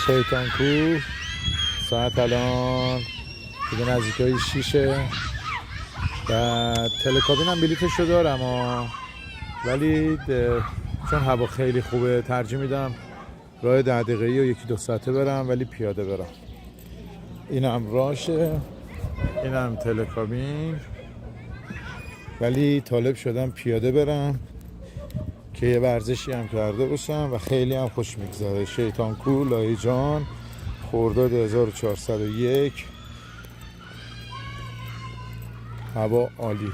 شیطان کوه. ساعت الان دیگه نزدیکای 6 و تلکابین هم بلیتشو دارم ولی چون هوا خیلی خوبه ترجیح میدم راه 10 دقیقه‌ای و 1-2 ساعته برم ولی پیاده برم. اینم راشه، اینم تلکابین، ولی طالب شدم پیاده برم که یه ورزشی هم کرده باشم و خیلی هم خوش میگذره. شیطان کوه، لایجان، خرداد 1401. هوا عالی،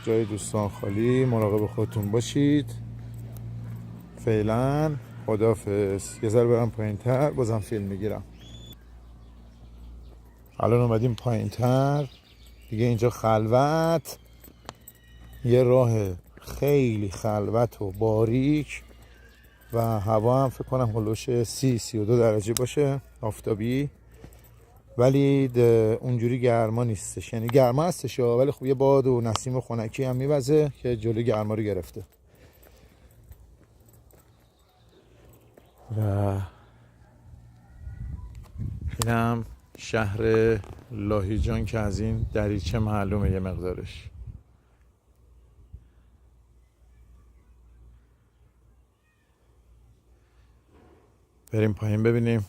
جای دوستان خالی. مراقب خودتون باشید. فعلا خداحافظ. یه ذره برم پایین تر بازم فیلم میگیرم. الان اومدیم پایین تر دیگه. اینجا خلوت، یه راه خیلی خلوت و باریک و هوا هم فکر کنم هلوش 30-32 درجه باشه آفتابی، ولی اونجوری گرما نیستش. یعنی گرما هستش ولی خب یه باد و نسیم خنکی هم میوزه که جلوی گرما رو گرفته. و اینم شهر لاهیجان که از این دریچه معلومه یه مقدارش. بریم پایین ببینیم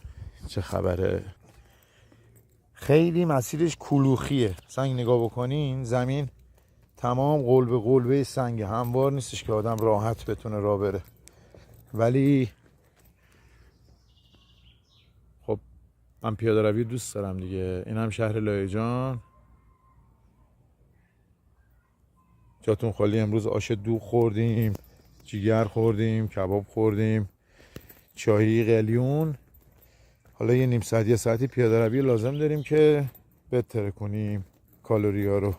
چه خبره. خیلی مسیرش کلوخیه. سنگ نگاه بکنین زمین تمام قلبه قلبه سنگ، هموار نیستش که آدم راحت بتونه راه بره. ولی خب من پیاده روی دوست دارم دیگه. این هم شهر لایجان. جاتون خالی. امروز آش دوغ خوردیم، جیگر خوردیم، کباب خوردیم، چایی قلیون. حالا یه نیم ساعت 1 ساعتی پیاده روی لازم داریم که بهتر کنیم کالری ها رو.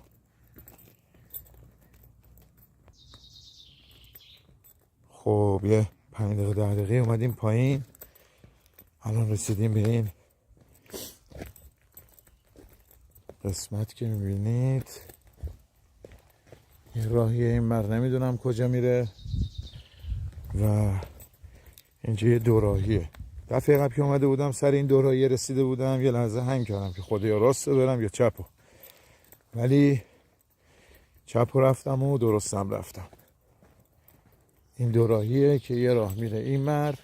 خب یه 5 دقیقه 10 دقیقه اومدیم پایین. الان رسیدیم به این قسمت که میبینید. یه راهیه این بر، نمیدونم کجا میره. و اینجا یه دوراهیه. دفعه قبل که اومده بودم سر این دوراهیه رسیده بودم، یه لحظه هنگ کردم که خدا یا راست برم یا چپو، ولی چپو رفتم و درستم رفتم. این دوراهیه که یه راه میره این بر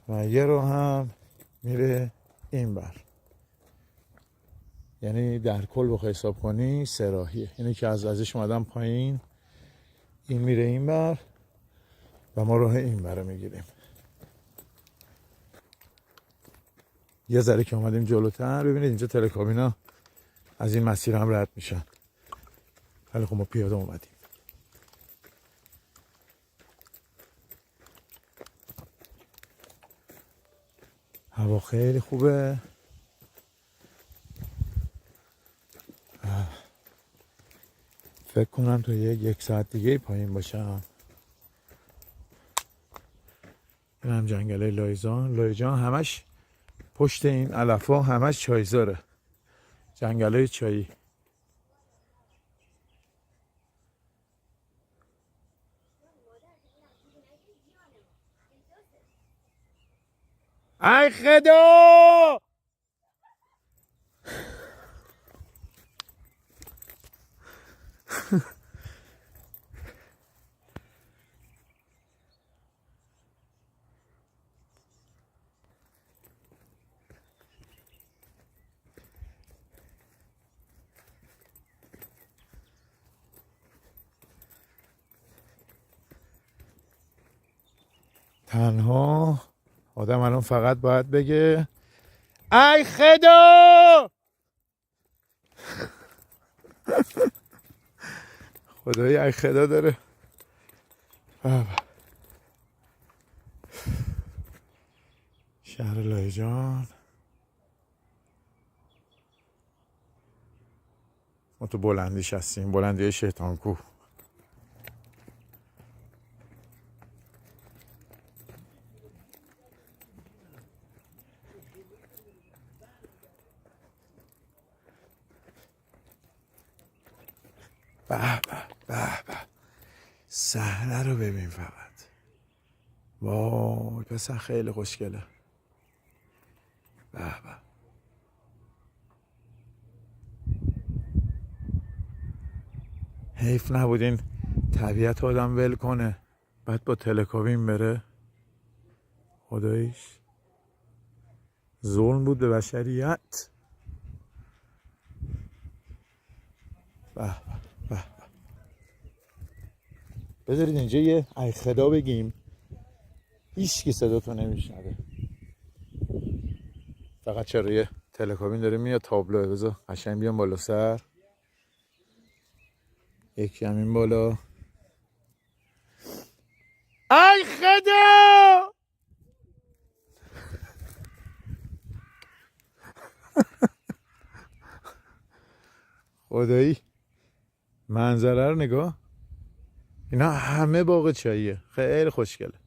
و یه راه هم میره این بر. یعنی در کل بخوای حساب کنی 3 راهیه. اینی که ازش اومدم پایین، این میره این بر و ما راه این بر رو میگیریم. یه ذره که اومدیم جلوتر ببینید اینجا تلکابینا از این مسیر هم رد میشن، ولی خب ما پیاده اومدیم. هوا خیلی خوبه. فکر کنم تا 1 ساعت دیگه پایین باشم. این هم جنگل لایجان همش پشت این علفا همش چایزاره، جنگلای چایی. ای خدا تنها آدم الان فقط باید بگه ای خدا. خدای ای خدا داره. بابا. شهر لایجان. ما تو بلندیش هستیم، بلندی شیطان کوه. به به به به، صحنه رو ببین فقط. وای پسر خیلی خوشگله. به به. حیف نبود این طبیعت آدم ول کنه بعد با تلکابین بره. خداییش ظلم بود به بشریت. به به به. بذارید اینجا یه ای خدا بگیم. هیچ کی صداتو نمیشنوه. فقط چرا یه تلکابین داره میاد تابلوه. بذار قشنگ بیام بالا سر. یکی همین بالا. ای خدا خدایی منظره رو نگاه. اینا همه باغ چاییه. خیلی خوشگله.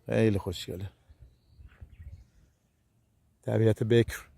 خیلی خوشگله. طبیعت بکر.